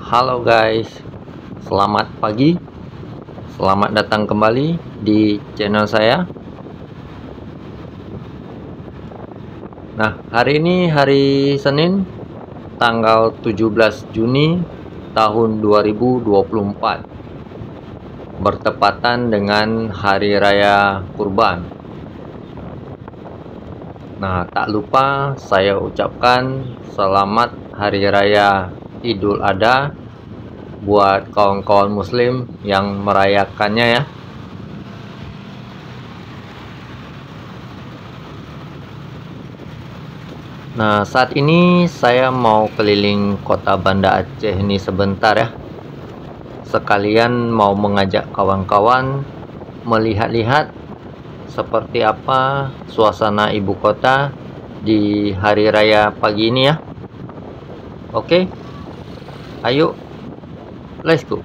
Halo guys, selamat pagi. Selamat datang kembali di channel saya. Nah, hari ini hari Senin, tanggal 17 Juni tahun 2024. Bertepatan dengan Hari Raya Kurban. Nah, tak lupa saya ucapkan selamat Hari Raya Idul Adha buat kawan-kawan muslim yang merayakannya ya. Nah, saat ini saya mau keliling kota Banda Aceh ini sebentar ya. Sekalian mau mengajak kawan-kawan melihat-lihat seperti apa suasana ibu kota di hari raya pagi ini ya. Oke, ayo, let's go.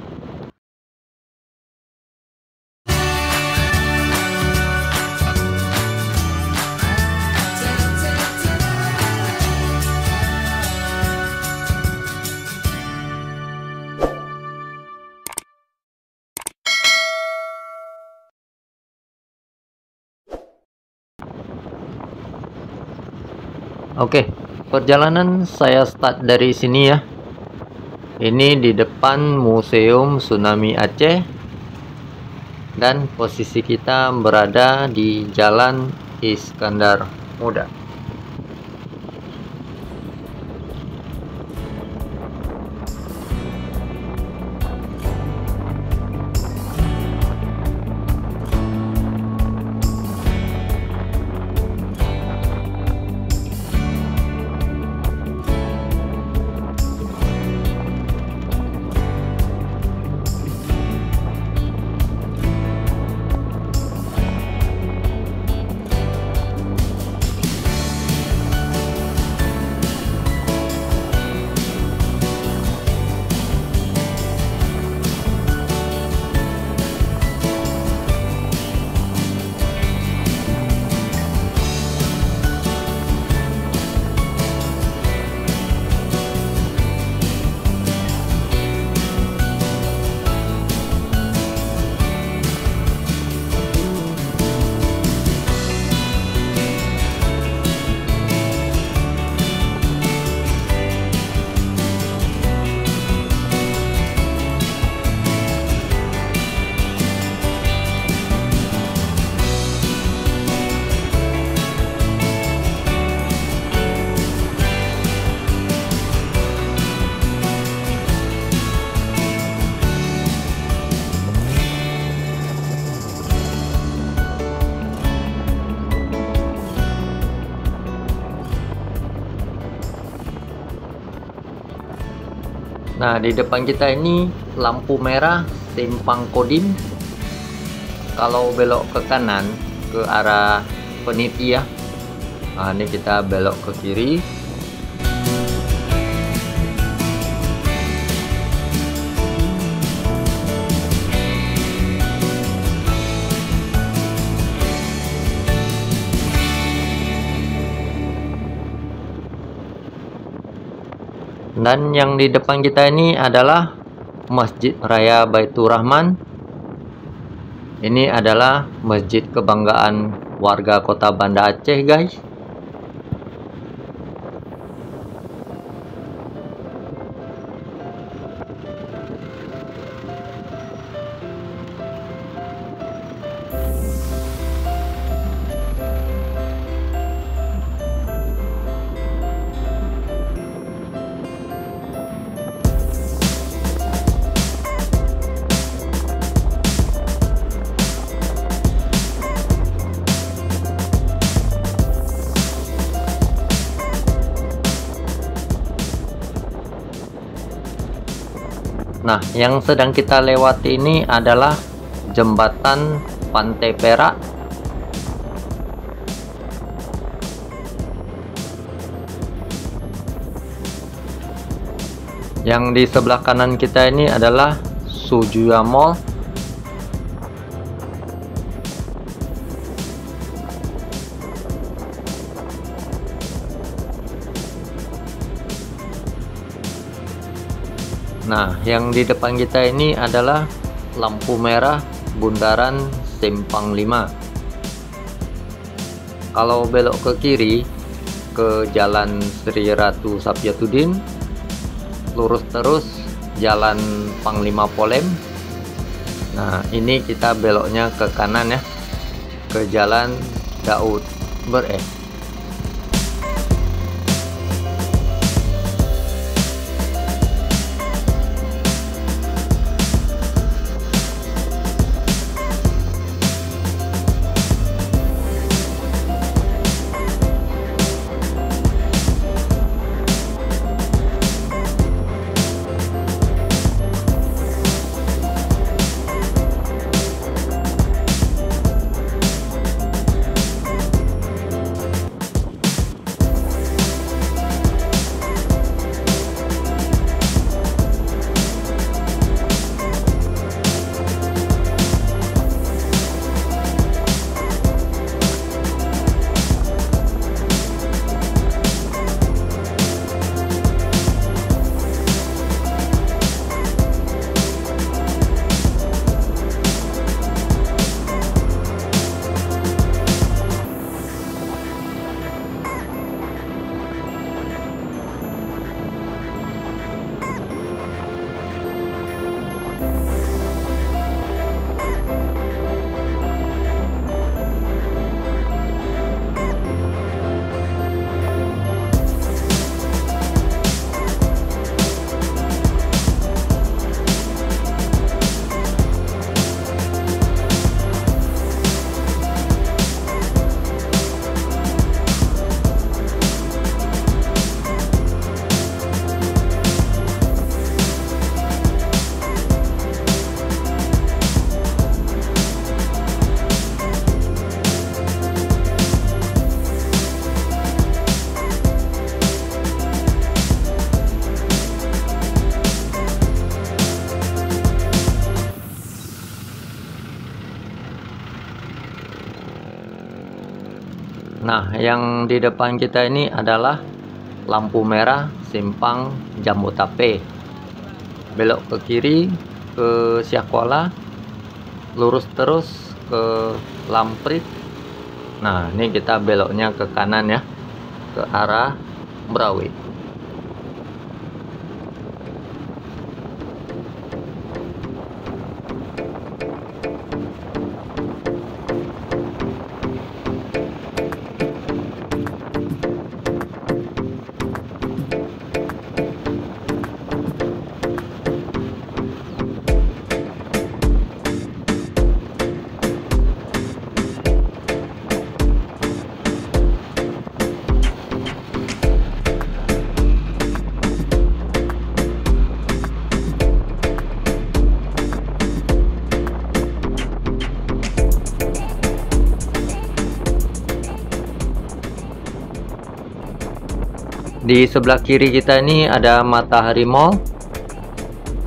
Oke, perjalanan saya start dari sini ya. Ini di depan Museum Tsunami Aceh. Dan posisi kita berada di Jalan Iskandar Muda. Nah, di depan kita ini lampu merah simpang Kodim. Kalau belok ke kanan ke arah Peniti ya. Nah, ini kita belok ke kiri. Dan yang di depan kita ini adalah Masjid Raya Baitur Rahman. Ini adalah masjid kebanggaan warga kota Banda Aceh, guys. Nah, yang sedang kita lewati ini adalah jembatan Pantai Perak. Yang di sebelah kanan kita ini adalah Sujuya Mall. Nah, yang di depan kita ini adalah lampu merah bundaran Simpang 5. Kalau belok ke kiri ke Jalan Sri Ratu Sapyatudin, lurus terus Jalan Panglima Polem. Nah, ini kita beloknya ke kanan ya, ke Jalan Daud Bereh. Nah, yang di depan kita ini adalah lampu merah Simpang Jambu Tape. Belok ke kiri ke Siakuala, lurus terus ke Lamprit. Nah, ini kita beloknya ke kanan ya, ke arah Brawe. Di sebelah kiri kita ini ada Matahari Mall.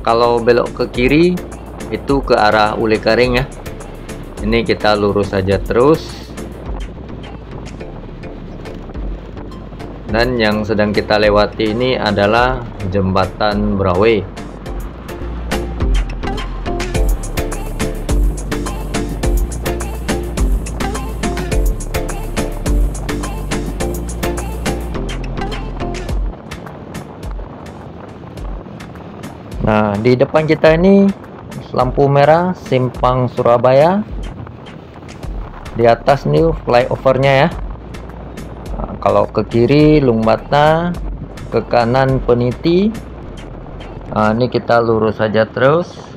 Kalau belok ke kiri itu ke arah Ule Karing ya. Ini kita lurus saja terus. Dan yang sedang kita lewati ini adalah Jembatan Brawe. Nah, di depan kita ini lampu merah Simpang Surabaya. Di atas nih flyovernya ya. Nah, kalau ke kiri Lungbata, ke kanan Peniti. Nah, ini kita lurus saja terus.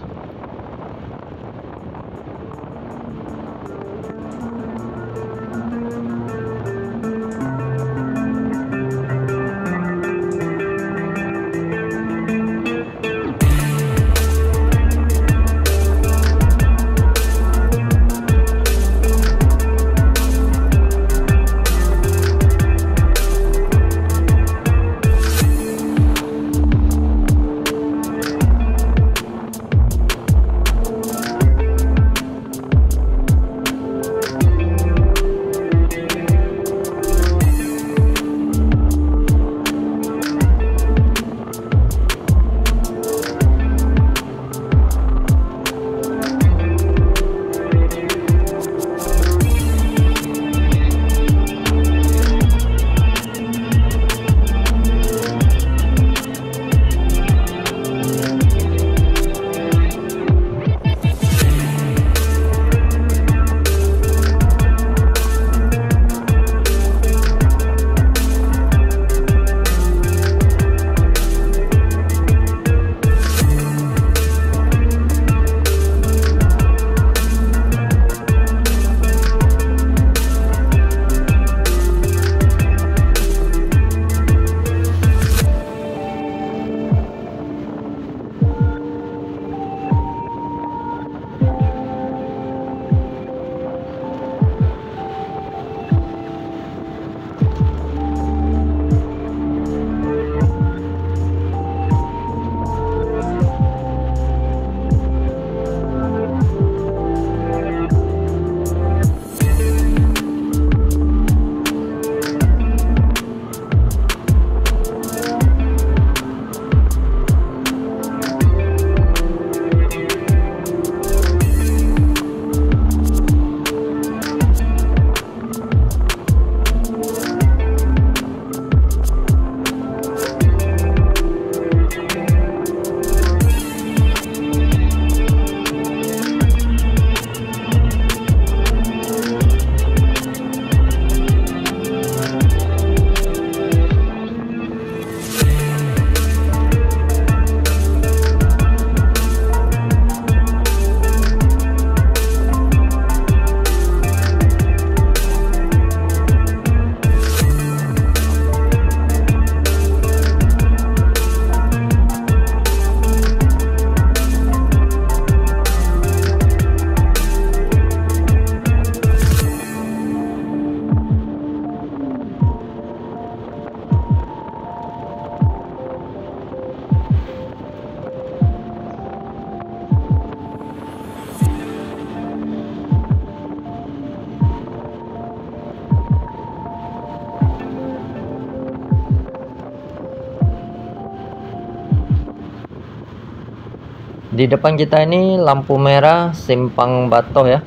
Di depan kita ini lampu merah simpang Batoh ya.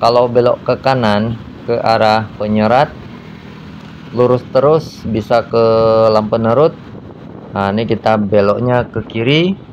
Kalau belok ke kanan ke arah Penyerat, lurus terus bisa ke Lampenerut. Nah, ini kita beloknya ke kiri.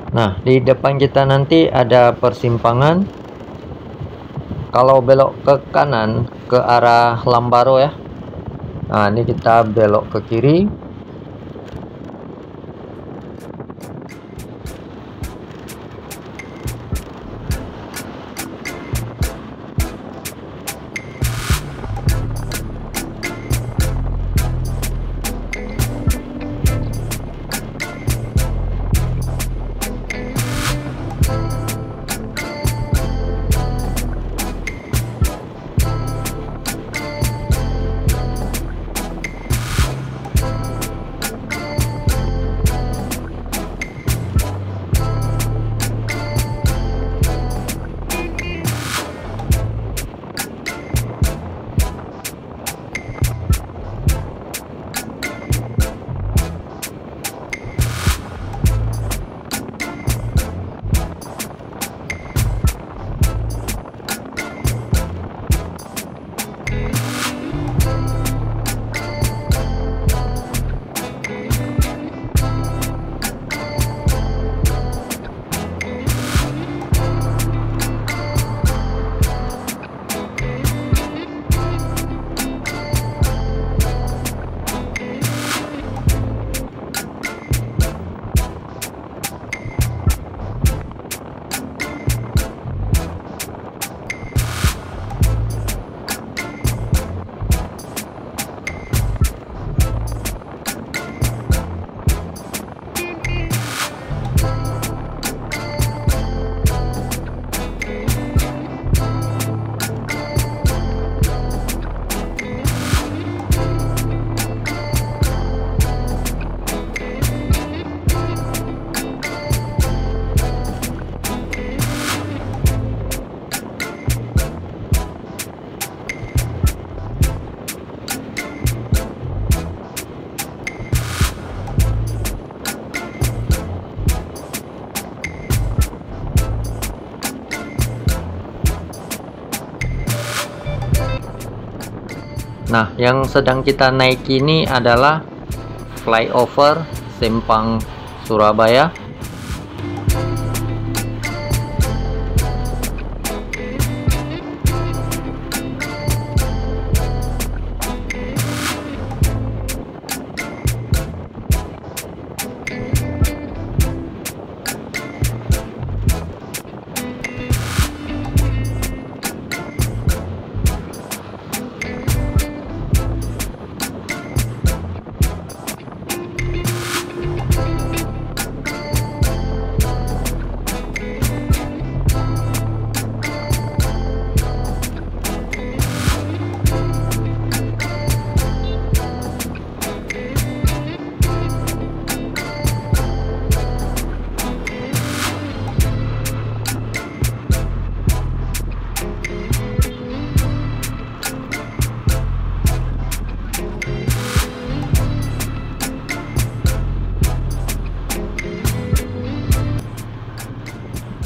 Nah, di depan kita nanti ada persimpangan. Kalau belok ke kanan ke arah Lambaro ya. Nah, ini kita belok ke kiri. Nah, yang sedang kita naiki ini adalah flyover Simpang Surabaya.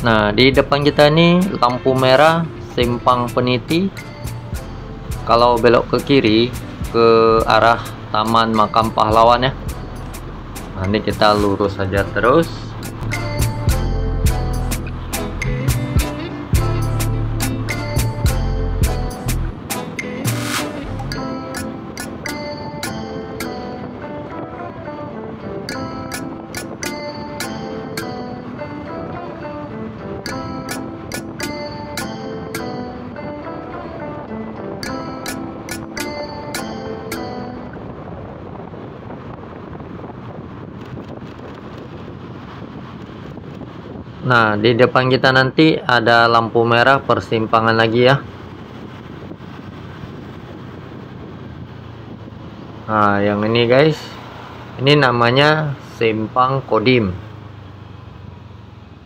Nah, di depan kita ini lampu merah Simpang Peniti. Kalau belok ke kiri ke arah Taman Makam Pahlawan ya. Nanti kita lurus saja terus. Nah, di depan kita nanti ada lampu merah persimpangan lagi ya. Nah, yang ini guys, ini namanya Simpang Kodim.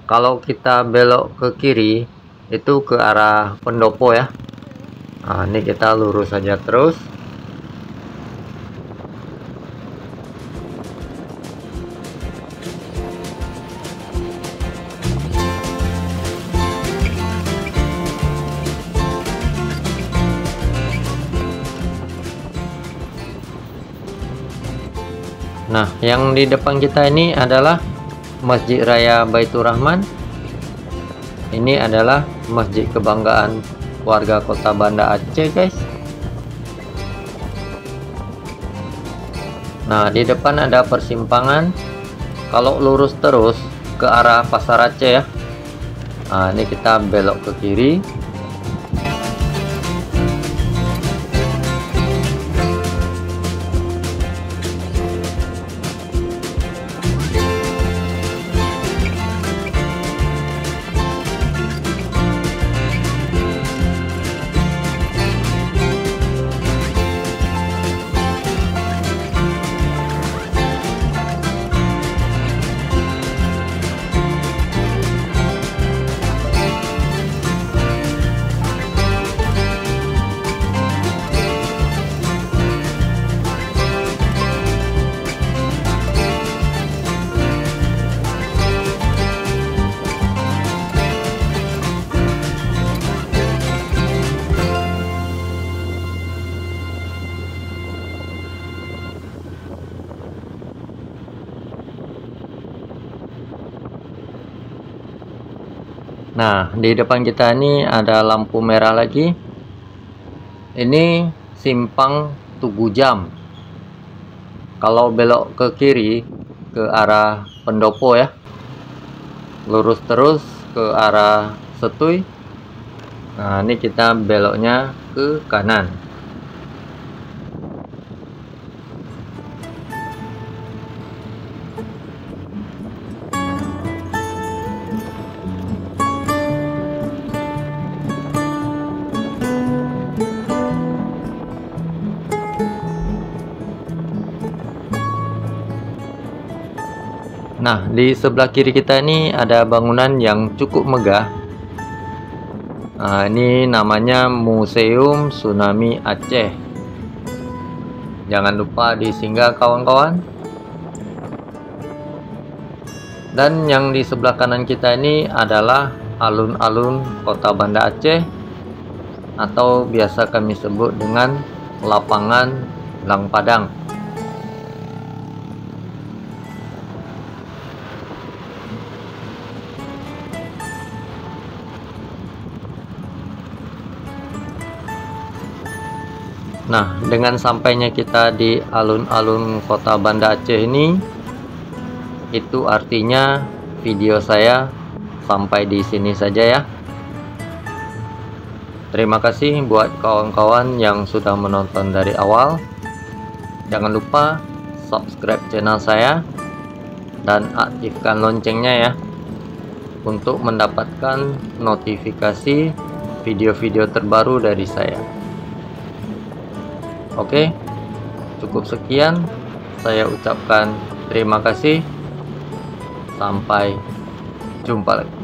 Kalau kita belok ke kiri itu ke arah Pendopo ya. Nah, ini kita lurus saja terus. Nah, yang di depan kita ini adalah Masjid Raya Baitur Rahman. Ini adalah masjid kebanggaan warga Kota Banda Aceh, guys. Nah, di depan ada persimpangan. Kalau lurus terus ke arah Pasar Aceh ya. Nah, ini kita belok ke kiri. Nah, di depan kita ini ada lampu merah lagi. Ini Simpang Tugu Jam. Kalau belok ke kiri ke arah Pendopo ya. Lurus terus ke arah Setui. Nah, ini kita beloknya ke kanan. Nah, di sebelah kiri kita ini ada bangunan yang cukup megah. Nah, ini namanya Museum Tsunami Aceh. Jangan lupa disinggah kawan-kawan. Dan yang di sebelah kanan kita ini adalah alun-alun Kota Banda Aceh, atau biasa kami sebut dengan lapangan Lang Padang. Nah, dengan sampainya kita di alun-alun kota Banda Aceh ini, itu artinya video saya sampai di sini saja ya. Terima kasih buat kawan-kawan yang sudah menonton dari awal. Jangan lupa subscribe channel saya dan aktifkan loncengnya ya, untuk mendapatkan notifikasi video-video terbaru dari saya. Oke, cukup sekian. Saya ucapkan terima kasih. Sampai jumpa lagi.